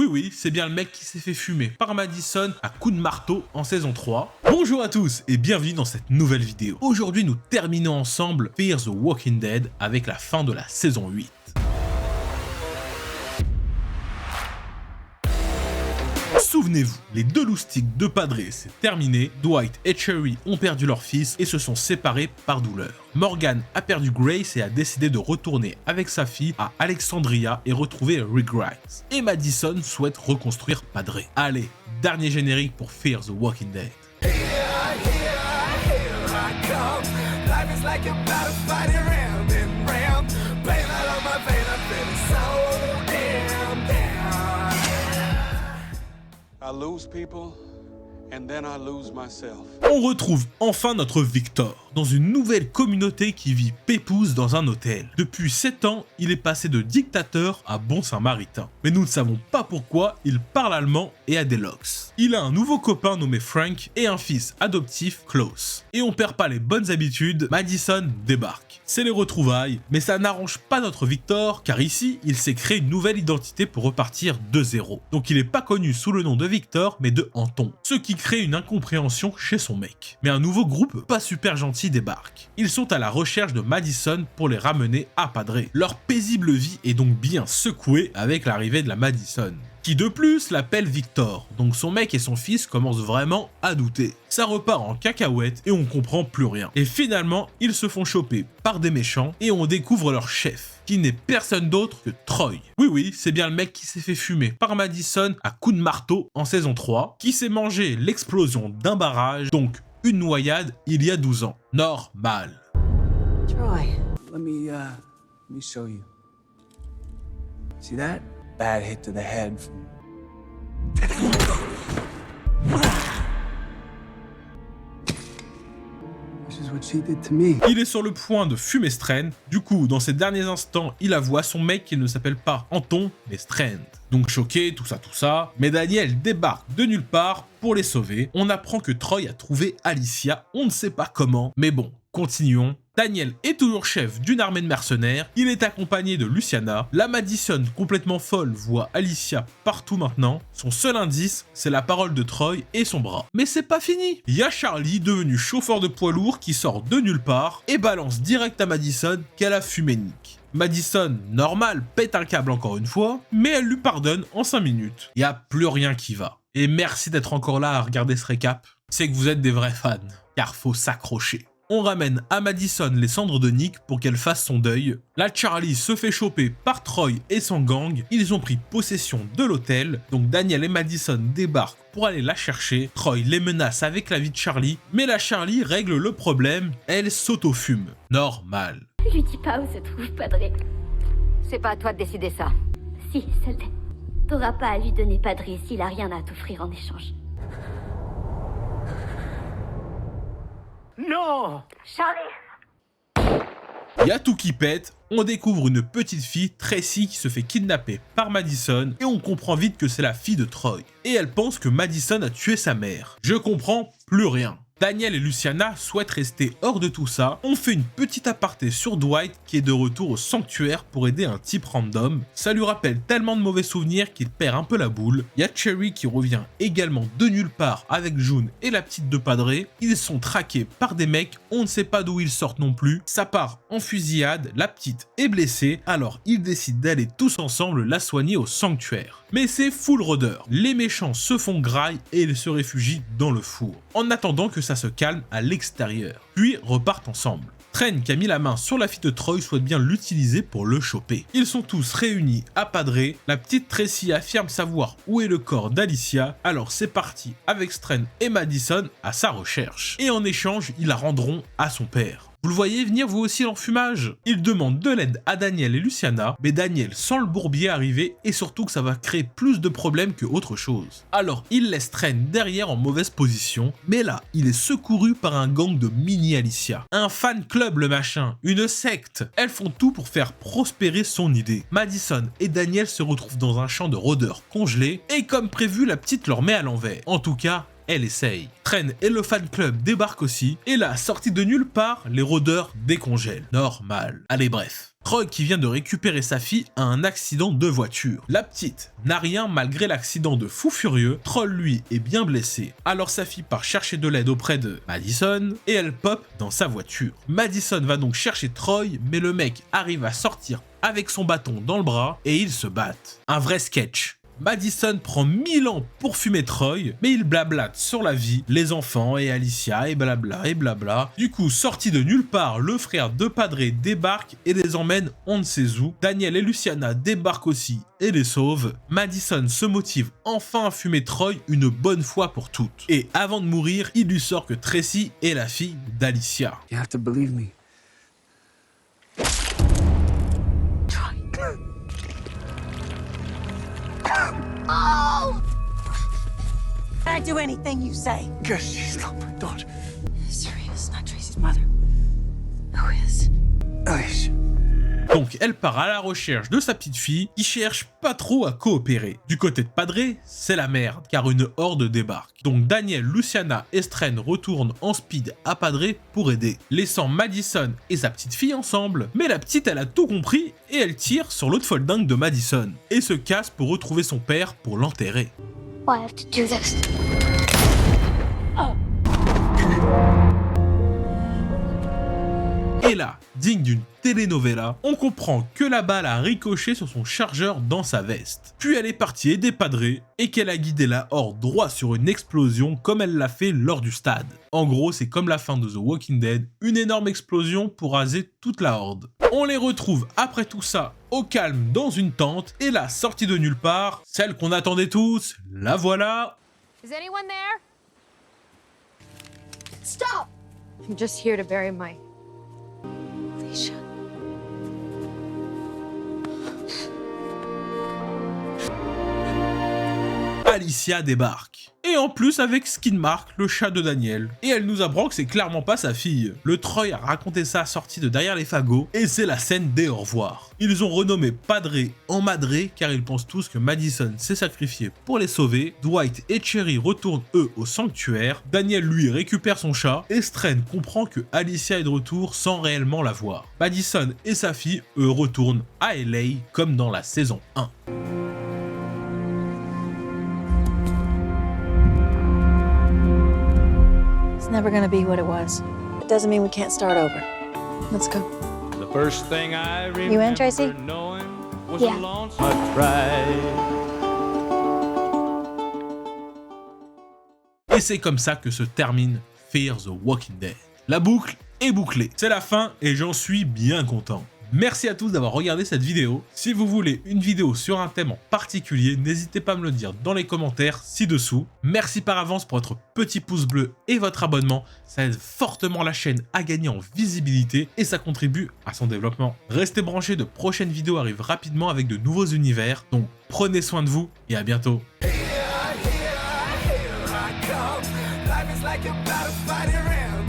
Oui, c'est bien le mec qui s'est fait fumer par Madison à coups de marteau en saison 3. Bonjour à tous et bienvenue dans cette nouvelle vidéo. Aujourd'hui, nous terminons ensemble Fear the Walking Dead avec la fin de la saison 8. Souvenez-vous, les deux loustics de Padre, c'est terminé, Dwight et Cherry ont perdu leur fils et se sont séparés par douleur. Morgan a perdu Grace et a décidé de retourner avec sa fille à Alexandria et retrouver Rick Grimes. Et Madison souhaite reconstruire Padre. Allez, dernier générique pour Fear the Walking Dead. I lose people, and then I lose myself. On retrouve enfin notre Victor, dans une nouvelle communauté qui vit pépouze dans un hôtel. Depuis 7 ans, il est passé de dictateur à bon samaritain. Mais nous ne savons pas pourquoi, il parle allemand et a des locks. Il a un nouveau copain nommé Frank et un fils adoptif, Klaus. Et on perd pas les bonnes habitudes, Madison débarque. C'est les retrouvailles, mais ça n'arrange pas notre Victor, car ici, il s'est créé une nouvelle identité pour repartir de zéro. Donc il n'est pas connu sous le nom de Victor, mais de Anton. Ce qui crée une incompréhension chez son mec. Mais un nouveau groupe pas super gentil débarque. Ils sont à la recherche de Madison pour les ramener à Padre. Leur paisible vie est donc bien secouée avec l'arrivée de la Madison, qui de plus l'appelle Victor, donc son mec et son fils commencent vraiment à douter. Ça repart en cacahuète et on comprend plus rien. Et finalement, ils se font choper par des méchants et on découvre leur chef, qui n'est personne d'autre que Troy. Oui, c'est bien le mec qui s'est fait fumer par Madison à coups de marteau en saison 3, qui s'est mangé l'explosion d'un barrage, donc une noyade il y a 12 ans. Normal. Troy. Let me show you. See that? Bad hit to the head. This is what she did to me. Il est sur le point de fumer Strand. Du coup, dans ces derniers instants, il avoue à son mec qu'il ne s'appelle pas Anton, mais Strand. Donc choqué, tout ça. Mais Daniel débarque de nulle part pour les sauver. On apprend que Troy a trouvé Alicia, on ne sait pas comment, mais bon, continuons. Daniel est toujours chef d'une armée de mercenaires, il est accompagné de Luciana, la Madison complètement folle voit Alicia partout maintenant, son seul indice c'est la parole de Troy et son bras. Mais c'est pas fini, il y a Charlie devenu chauffeur de poids lourd qui sort de nulle part et balance direct à Madison qu'elle a fumé Nick. Madison, normal, pète un câble encore une fois, mais elle lui pardonne en 5 minutes. Y a plus rien qui va. Et merci d'être encore là à regarder ce récap, c'est que vous êtes des vrais fans, car faut s'accrocher. On ramène à Madison les cendres de Nick pour qu'elle fasse son deuil. Là, Charlie se fait choper par Troy et son gang. Ils ont pris possession de l'hôtel. Donc Daniel et Madison débarquent pour aller la chercher. Troy les menace avec la vie de Charlie. Mais la Charlie règle le problème. Elle s'auto-fume. Normal. Lui dis pas où se trouve Padre. C'est pas à toi de décider ça. Si, ça l'est. T'auras pas à lui donner Padre s'il a rien à t'offrir en échange. No! Charlie! Y a tout qui pète, on découvre une petite fille, Tracy, qui se fait kidnapper par Madison et on comprend vite que c'est la fille de Troy. Et elle pense que Madison a tué sa mère. Je comprends plus rien. Daniel et Luciana souhaitent rester hors de tout ça. On fait une petite aparté sur Dwight qui est de retour au sanctuaire pour aider un type random. Ça lui rappelle tellement de mauvais souvenirs qu'il perd un peu la boule. Il y a Cherry qui revient également de nulle part avec June et la petite de Padre. Ils sont traqués par des mecs, on ne sait pas d'où ils sortent non plus. Ça part en fusillade, la petite est blessée, alors ils décident d'aller tous ensemble la soigner au sanctuaire. Mais c'est full rôdeur. Les méchants se font graille et ils se réfugient dans le four, en attendant que ça se calme à l'extérieur, puis repartent ensemble. Tren, qui a mis la main sur la fille de Troy, souhaite bien l'utiliser pour le choper. Ils sont tous réunis à Padre, la petite Tracy affirme savoir où est le corps d'Alicia, alors c'est parti avec Stren et Madison à sa recherche. Et en échange, ils la rendront à son père. Vous le voyez venir vous aussi l'enfumage? Il demande de l'aide à Daniel et Luciana, mais Daniel sent le bourbier arriver et surtout que ça va créer plus de problèmes que autre chose. Alors il laisse Tren derrière en mauvaise position, mais là il est secouru par un gang de mini Alicia. Un fan club le machin, une secte. Elles font tout pour faire prospérer son idée. Madison et Daniel se retrouvent dans un champ de rôdeurs congelés et comme prévu la petite leur met à l'envers. En tout cas, elle essaye. Stren et le fan club débarquent aussi, et là, sorti de nulle part, les rôdeurs décongèlent. Normal. Allez bref. Troy, qui vient de récupérer sa fille, a un accident de voiture. La petite n'a rien malgré l'accident de fou furieux. Troll, lui, est bien blessé. Alors sa fille part chercher de l'aide auprès de Madison et elle pop dans sa voiture. Madison va donc chercher Troy, mais le mec arrive à sortir avec son bâton dans le bras et ils se battent. Un vrai sketch. Madison prend 1000 ans pour fumer Troy, mais il blablate sur la vie, les enfants et Alicia et blabla et blabla. Du coup, sorti de nulle part, le frère de Padre débarque et les emmène on ne sait où. Daniel et Luciana débarquent aussi et les sauvent. Madison se motive enfin à fumer Troy une bonne fois pour toutes. Et avant de mourir, il lui sort que Tracy est la fille d'Alicia. You have to believe me. Oh! I do anything you say. Guess she's not my daughter. Serena's not Tracy's mother. Who is? Alicia. Donc elle part à la recherche de sa petite fille qui cherche pas trop à coopérer. Du côté de Padre, c'est la merde car une horde débarque. Donc Daniel, Luciana et Stren retournent en speed à Padre pour aider, laissant Madison et sa petite fille ensemble. Mais la petite elle a tout compris et elle tire sur l'autre folle dingue de Madison et se casse pour retrouver son père pour l'enterrer. Why I have to do this? Et là, digne d'une telenovela, on comprend que la balle a ricoché sur son chargeur dans sa veste. Puis elle est partie aider Padre et qu'elle a guidé la horde droit sur une explosion comme elle l'a fait lors du stade. En gros, c'est comme la fin de The Walking Dead, une énorme explosion pour raser toute la horde. On les retrouve après tout ça au calme dans une tente et là, sortie de nulle part, celle qu'on attendait tous, la voilà. Is anyone there? Stop! I'm just here to bury my Alicia. Alicia débarque. Et en plus avec Skinmark, le chat de Daniel. Et elle nous apprend que c'est clairement pas sa fille. Le Troy a raconté ça sorti de derrière les fagots, et c'est la scène des au revoir. Ils ont renommé Padre en Madre, car ils pensent tous que Madison s'est sacrifié pour les sauver. Dwight et Cherry retournent eux au sanctuaire. Daniel lui récupère son chat, et Stren comprend que Alicia est de retour sans réellement la voir. Madison et sa fille, eux, retournent à LA, comme dans la saison 1. It's never gonna be what it was. It doesn't mean we can't start over. Let's go. The first thing I remember You in, Tracy? knowing was Yeah. a lonesome ride. Et c'est comme ça que se termine Fear the Walking Dead. La boucle est bouclée. C'est la fin et j'en suis bien content. Merci à tous d'avoir regardé cette vidéo. Si vous voulez une vidéo sur un thème en particulier, n'hésitez pas à me le dire dans les commentaires ci-dessous. Merci par avance pour votre petit pouce bleu et votre abonnement. Ça aide fortement la chaîne à gagner en visibilité et ça contribue à son développement. Restez branchés, de prochaines vidéos arrivent rapidement avec de nouveaux univers. Donc prenez soin de vous et à bientôt. Life is like a battle fighting ram.